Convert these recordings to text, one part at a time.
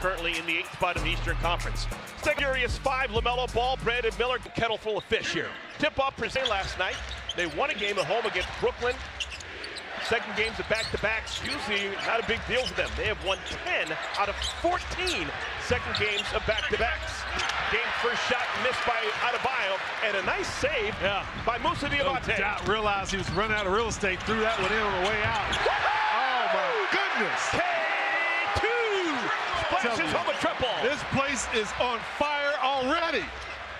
Currently in the 8th spot in the Eastern Conference. Furious 5, LaMelo Ball, Brandon Miller, kettle full of fish here. Tip-off presented last night. They won a game at home against Brooklyn. Second games of back-to-backs, usually not a big deal for them. They have won 10 out of 14 second games of back-to-backs. Game first shot missed by Adebayo, and a nice save by Musa Diabate. No doubt realized he was running out of real estate, threw that one in on the way out. Oh my goodness! K2 splashes home a triple. This place is on fire already.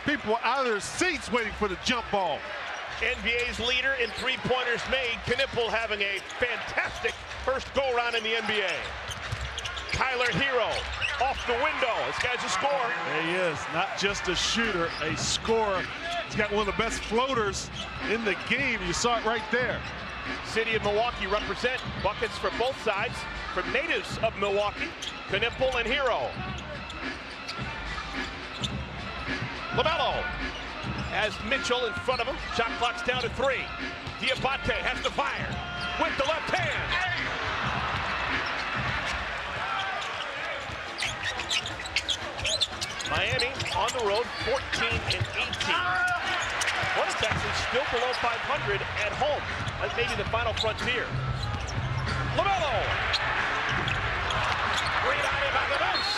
People are out of their seats waiting for the jump ball. NBA's leader in three-pointers made. Knipple having a fantastic first go-around in the NBA. Tyler Hero off the window. This guy's a scorer. There he is, not just a shooter, a scorer. He's got one of the best floaters in the game. You saw it right there. City of Milwaukee represent buckets for both sides from natives of Milwaukee, Knipple and Hero. LaMelo has Mitchell in front of him. Shot clock's down to 3. Diabate has to fire with the left hand. Miami on the road, 14 and 18. Hornets actually still below 500 at home. That's maybe the final frontier. LaMelo! Rebounded by the Moose.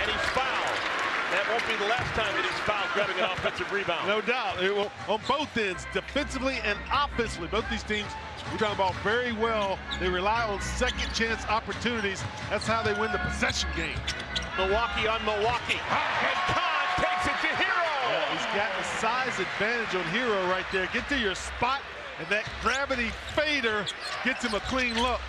And he's fouled. That won't be the last time that he's fouled grabbing an offensive rebound. No doubt. It will, on both ends, defensively and offensively. Both these teams rebound the ball very well. They rely on second chance opportunities. That's how they win the possession game. Milwaukee on Milwaukee. And Khan takes it to Hero. Yeah, he's got the size advantage on Hero right there. Get to your spot, and that gravity fader gets him a clean look.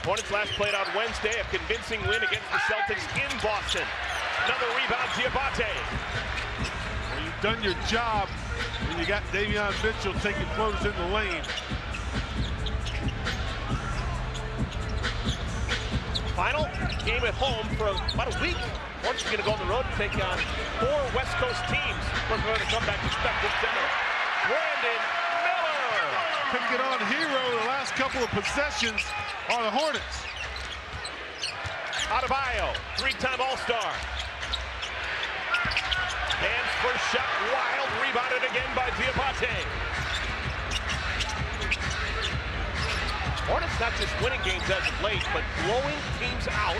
Hornets last played on Wednesday, a convincing win against the Celtics in Boston. Another rebound, Diabate. Well, you've done your job when you got Davion Mitchell taking floaters in the lane. Final game at home for about a week. Hornets are going to go on the road and take on 4 West Coast teams. We're going to come back to Spectrum Center. Brandon Miller. Couldn't get on Hero the last couple of possessions on the Hornets. Adebayo, 3-time All-Star. Hands first shot, wild, rebounded again by Diabate. Hornets not just winning games as of late, but blowing teams out.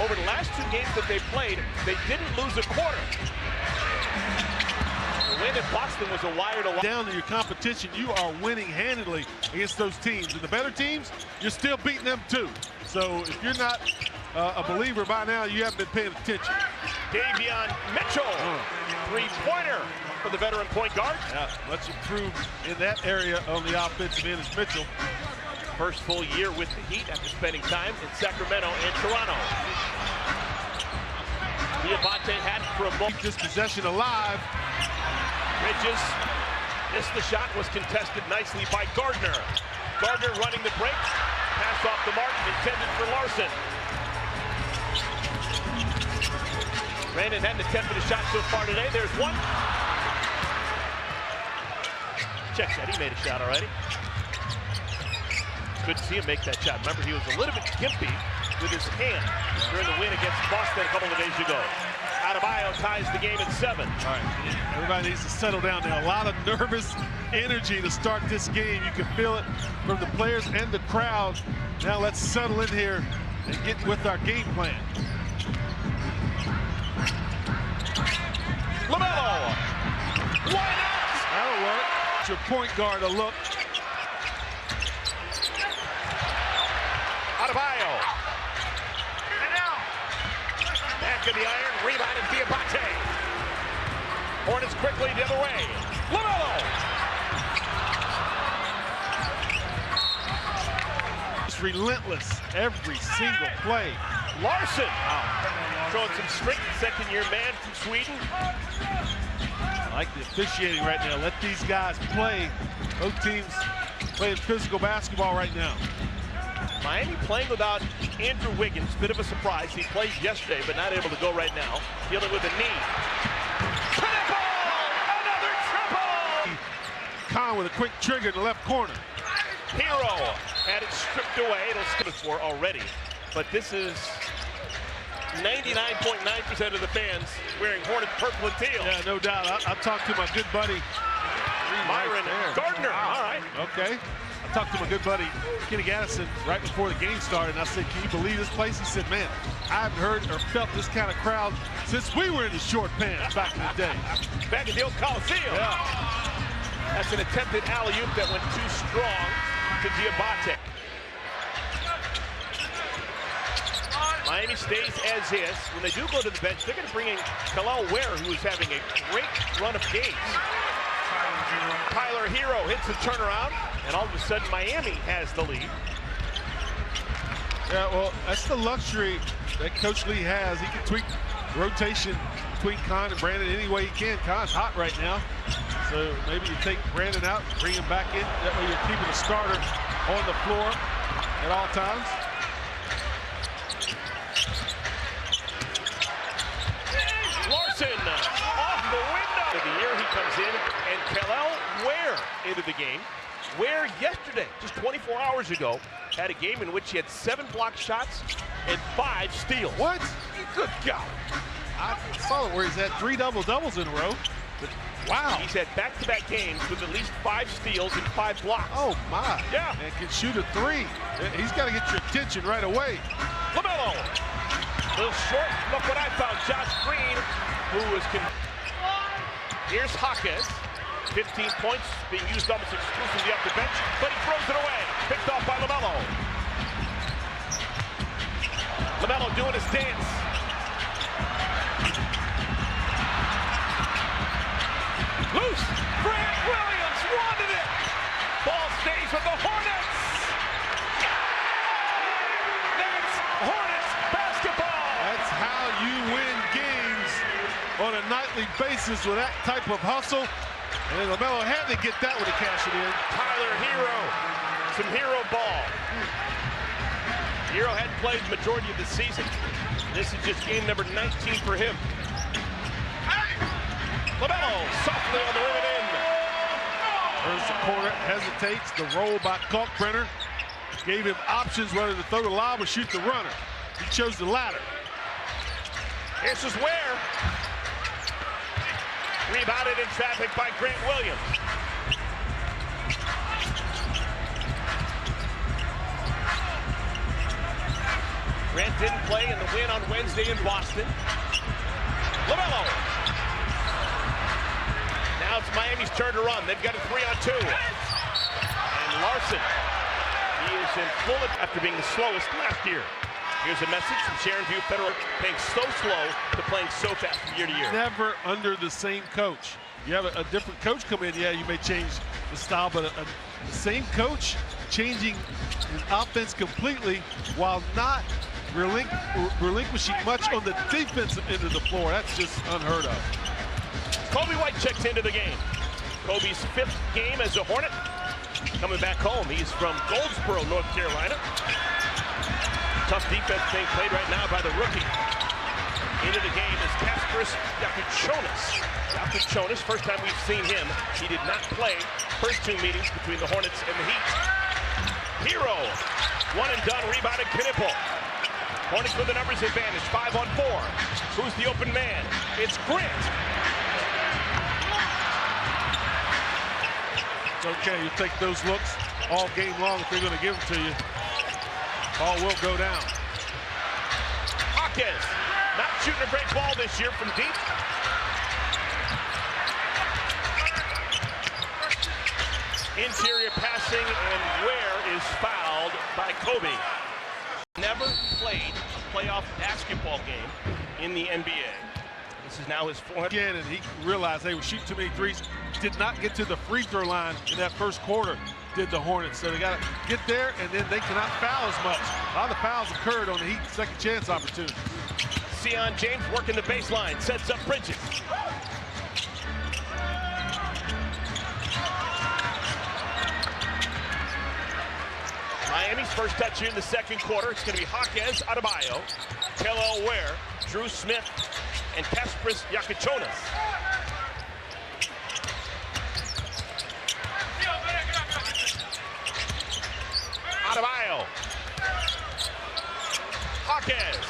Over the last 2 games that they played, they didn't lose a quarter. The win in Boston was a wire-to-wire. Down to your competition, you are winning handily against those teams. And the better teams, you're still beating them too. So if you're not a believer by now, you haven't been paying attention. Davion Mitchell, 3-pointer for the veteran point guard. Yeah, much improved in that area on the offensive end is Mitchell. First full year with the Heat after spending time in Sacramento and Toronto. Diabate had for a moment. Keep this possession alive. Bridges missed the shot, was contested nicely by Gardner. Gardner running the break. Pass off the mark, intended for Larson. Brandon hadn't attempted a shot so far today. There's one. Check that, he made a shot already. Good to see him make that shot. Remember, he was a little bit gimpy with his hand during the win against Boston a couple of days ago. Adebayo ties the game at 7. All right, everybody needs to settle down there. A lot of nervous energy to start this game. You can feel it from the players and the crowd. Now let's settle in here and get with our game plan. LaMelo! Why not? That'll work. It's your point guard a look. Adebayo. Back of the iron, rebounded Diabate. Hornets quickly the other way. LaMelo. It's relentless every single play. Larson. Showing some strength, second-year man from Sweden. I like the officiating right now. Let these guys play. Both teams playing physical basketball right now. Miami playing without Andrew Wiggins, bit of a surprise. He played yesterday, but not able to go right now. Dealing with a knee. Triple! Another triple! Khan with a quick trigger in the left corner. Hero had it stripped away. It'll skip it for already. But this is 99.9% of the fans wearing Hornets purple and teal. Yeah, no doubt. I talked to my good buddy, Myron Gardner. Wow. All right. Okay. I talked to my good buddy, Kenny Gaddison, right before the game started, and I said, can you believe this place? He said, man, I haven't heard or felt this kind of crowd since we were in the short pants back in the day. Back at the old Coliseum. Yeah. That's an attempted alley-oop that went too strong to Diabate. Miami stays as is. When they do go to the bench, they're going to bring in Kel'el Ware, who is having a great run of games. Tyler Hero hits the turnaround, and all of a sudden Miami has the lead. Yeah, well, that's the luxury that Coach Lee has. He can tweak rotation between Con and Brandon any way he can. Con's hot right now, so maybe you take Brandon out, bring him back in. That way you're keeping the starter on the floor at all times. Larson off the window. Of the year he comes in, and Kel'el Ware into the game. Ware yesterday, just 24 hours ago, had a game in which he had 7 blocked shots and 5 steals. What? Good God. I saw it where he's had 3 double-doubles in a row. But wow. He's had back-to-back games with at least 5 steals and 5 blocks. Oh, my. Yeah. And can shoot a 3. He's got to get your attention right away. LaMelo. A little short. Look what I found. Josh Green, who was... Here's Hawkins. 15 points being used almost exclusively off the bench, but he throws it away. Picked off by LaMelo. LaMelo doing his dance. Loose. Grant Williams wanted it. Ball stays with the Hornets. That's Hornets basketball. That's how you win games on a nightly basis with that type of hustle. And LaMelo had to get that one to cash it in. Tyler Hero, some hero ball. Hero hadn't played the majority of the season. This is just game number 19 for him. LaMelo softly on the rim and in. There's the corner, hesitates. The roll by Kalkbrenner gave him options whether to throw the lob or shoot the runner. He chose the latter. This is Ware. Rebounded in traffic by Grant Williams. Grant didn't play in the win on Wednesday in Boston. LaMelo. Now it's Miami's turn to run. They've got a 3-on-2. And Larson, he is in full after being the slowest last year. Here's a message from Sharon View Federal, playing so slow to playing so fast from year to year. Never under the same coach. You have a different coach come in, yeah, you may change the style, but the same coach changing his offense completely while not relinquishing much on the defensive end of the floor. That's just unheard of. Kobe White checks into the game. Kobe's 5th game as a Hornet. Coming back home, he's from Goldsboro, North Carolina. Tough defense being played right now by the rookie. Into the game is Kasparas Yakuchonis. First time we've seen him. He did not play first 2 meetings between the Hornets and the Heat. Hero, 1 and done, rebounded Knipple. Hornets with the numbers advantage, 5-on-4. Who's the open man? It's Grant. It's okay, you take those looks all game long if they're going to give them to you. Ball will go down. Hawkins, not shooting a great ball this year from deep. Interior passing, and Ware is fouled by Kobe. Never played a playoff basketball game in the NBA. This is now his 4th. Again, and he realized they were shooting too many threes. Did not get to the free throw line in that first quarter, did the Hornets. So they got to get there, and then they cannot foul as much. A lot of the fouls occurred on the Heat second chance opportunity. Sion James working the baseline, sets up Bridges. Miami's first touch here in the second quarter. It's going to be Hawkins, Adebayo, Kel'el Ware, Drew Smith, and Kasparas Yakuchonis. Adebayo. Hawkins.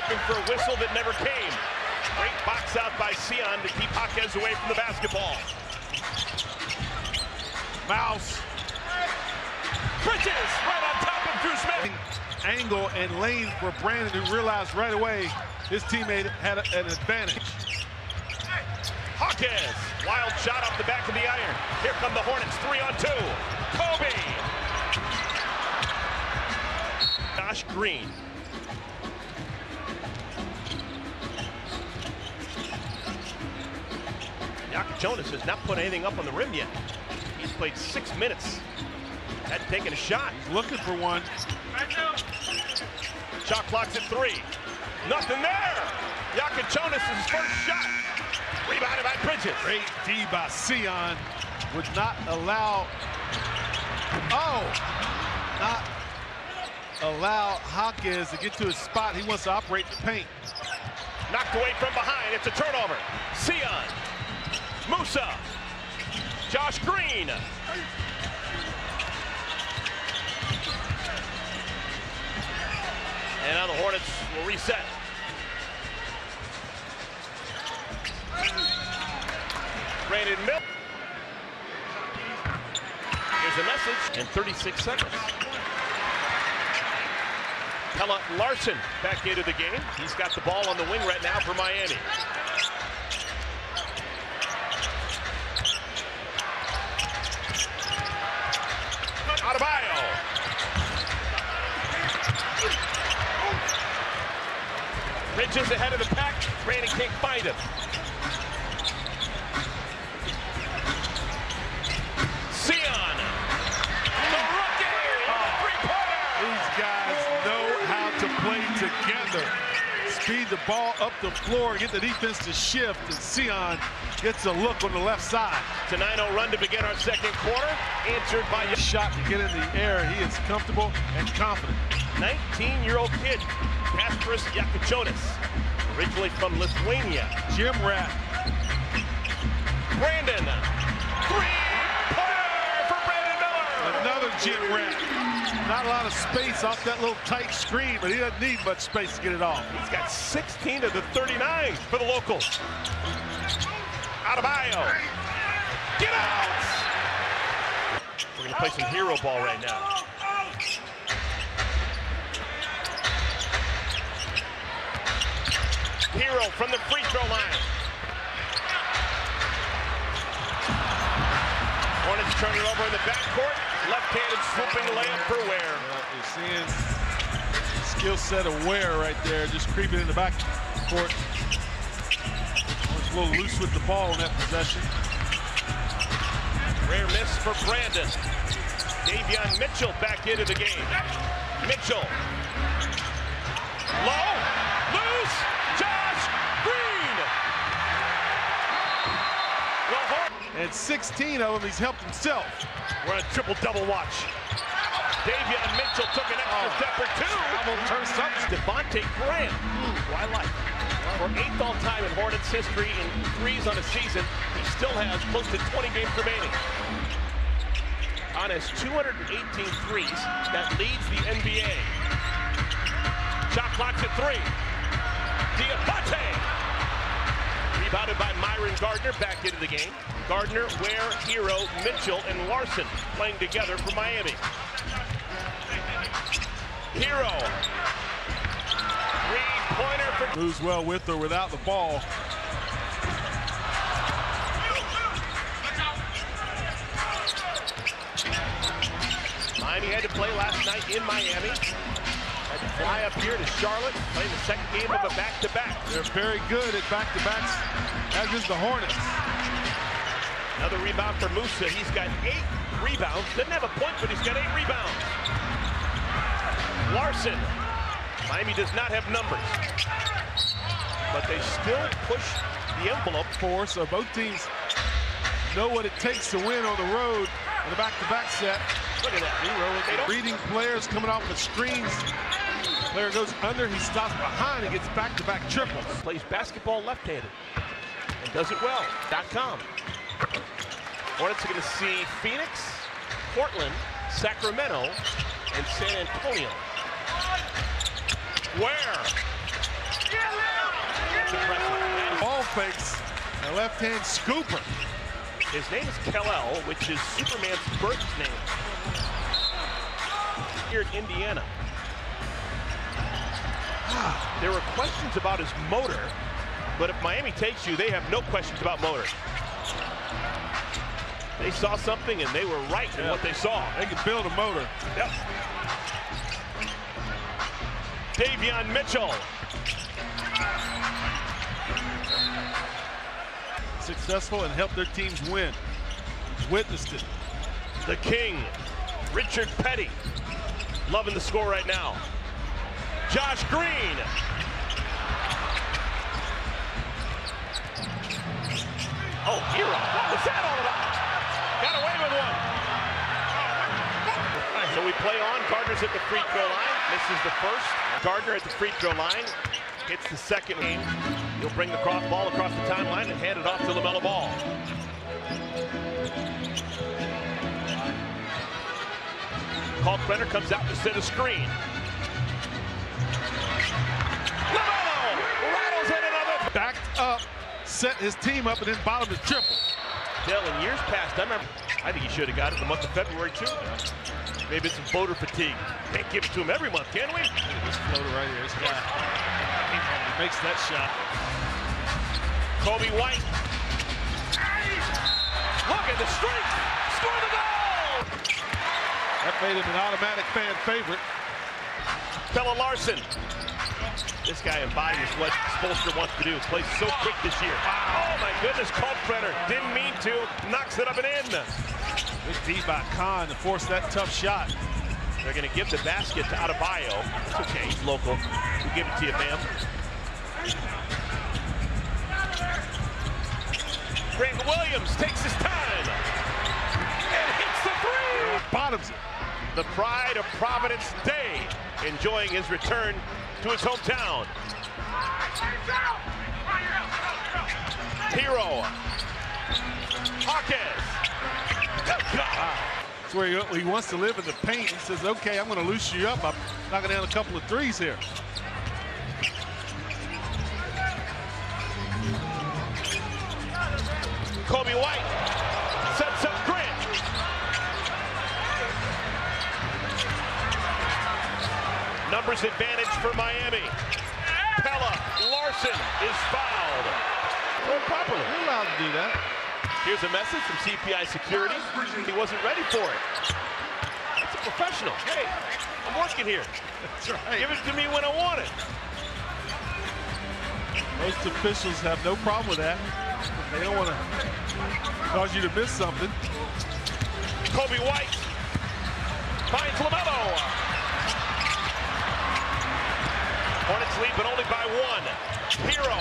hoping for a whistle that never came. Great box out by Sion to keep Jaquez away from the basketball. Mouse. Bridges right on top of Drew Smith. Angle and lane for Brandon, who realized right away his teammate had an advantage. Jaquez, wild shot off the back of the iron. Here come the Hornets, 3-on-2. Kobe. Josh Green. Jonas has not put anything up on the rim yet. He's played 6 minutes. Hadn't taken a shot. He's looking for one. Shot clock's at 3. Nothing there. Jonas' first shot. Rebounded by Bridges. Great D by Sion. Would not allow Jaquez to get to his spot. He wants to operate the paint. Knocked away from behind. It's a turnover. Sion. Musa. Josh Green. And now the Hornets will reset. Brandon Mill. Here's a message in 36 seconds. Pella Larson back into the game. He's got the ball on the wing right now for Miami. Adebayo. Bridges ahead of the pack. Brandon can't find him. Sion. The rookie. Three-pointer. These guys know how to play together. Speed the ball up the floor, get the defense to shift, and Sion gets a look on the left side. It's a 9-0 run to begin our second quarter. Answered by a shot to get in the air. He is comfortable and confident. 19-year-old kid, Kasparas Jonas, originally from Lithuania. Gym rat. Brandon, three-pointer for Brandon Miller. Another gym rat. Not a lot of space off that little tight screen, but he doesn't need much space to get it off. He's got 16 of the 39 for the locals. Adebayo. Get out! We're going to play some hero ball right now. Hero from the free throw line. Hornets turn it over in the backcourt. Left-handed swooping layup for Ware. You're seeing skill set of Ware right there, just creeping in the backcourt. A little loose with the ball in that possession. Rare miss for Brandon. Davion Mitchell back into the game. Mitchell. Low. Loose. Josh Green. And 16 of them, he's helped himself. We're on a triple-double watch. Davion Mitchell took an extra step or two. Turns up. Devontae Graham, who I like. For 8th all-time in Hornets history in threes on a season, he still has close to 20 games remaining. On his 218 threes, that leads the NBA. Shot clock's at 3. Diabate. Rebounded by Myron Gardner, back into the game. Gardner, Ware, Hero, Mitchell, and Larson playing together for Miami. Hero. Three-pointer for... Moves well with or without the ball. Miami had to play last night in Miami. Had to fly up here to Charlotte, playing the second game of a back-to-back. They're very good at back-to-backs, as is the Hornets. Another rebound for Musa. He's got 8 rebounds. Doesn't have a point, but he's got 8 rebounds. Larson. Miami does not have numbers, but they still push the envelope. So both teams know what it takes to win on the road in the back-to-back set. Look at that. Hero. Reading players coming off the screens. Player goes under, he stops behind, and gets back-to-back triples. Plays basketball left-handed and does it well. .com. Hornets are going to see Phoenix, Portland, Sacramento, and San Antonio. Ware. That's impressive. Ball fakes, a left-hand scooper. His name is Kal-El, which is Superman's birth name. Here in Indiana. There were questions about his motor, but if Miami takes you, they have no questions about motor. They saw something and they were right in what they saw. They can build a motor. Yep. Davion Mitchell. Successful and helped their teams win. Witnessed it. The King, Richard Petty. Loving the score right now. Josh Green. Oh, hero. What was that all about? Got away with one. So we play on. Gardner's at the free throw line. Misses the first. Gardner at the free throw line. Hits the second game. He'll bring the ball across the timeline and hand it off to LaMelo Ball. Kalkbrenner comes out to set a screen. LaMelo rattles in another. Backed up, set his team up, and then bottomed the triple. Dale, in years past, I think he should have got it in the month of February too. Maybe it's some voter fatigue. Can't give it to him every month, can we? This floater right here, this guy. He makes that shot. Kobe White. Look at the strength. Score the goal. That made him an automatic fan favorite. Fella Larson. This guy embodies what Spoelstra wants to do. Plays so quick this year. Oh my goodness, Kalkbrenner didn't mean to. Knocks it up and in. Good deep by Khan to force that tough shot. They're going to give the basket to Adebayo. It's okay, he's local. We'll give it to you, Bam. Grant Williams takes his time and hits the three. Bottoms it. The pride of Providence Day enjoying his return to his hometown. Hero. Hawkins. That's where he wants to live in the paint. He says, okay, I'm going to loosen you up. I'm knocking down a couple of threes here. Kobe White sets up Grant. Numbers advantage for Miami. Pella Larson is fouled. Throw properly. You're allowed to do that. Here's a message from CPI Security. He wasn't ready for it. It's a professional. Hey, I'm working here. That's right. Give it to me when I want it. Most officials have no problem with that. They don't want to cause you to miss something. Kobe White finds LaMelo. Hornets lead, but only by one. Hero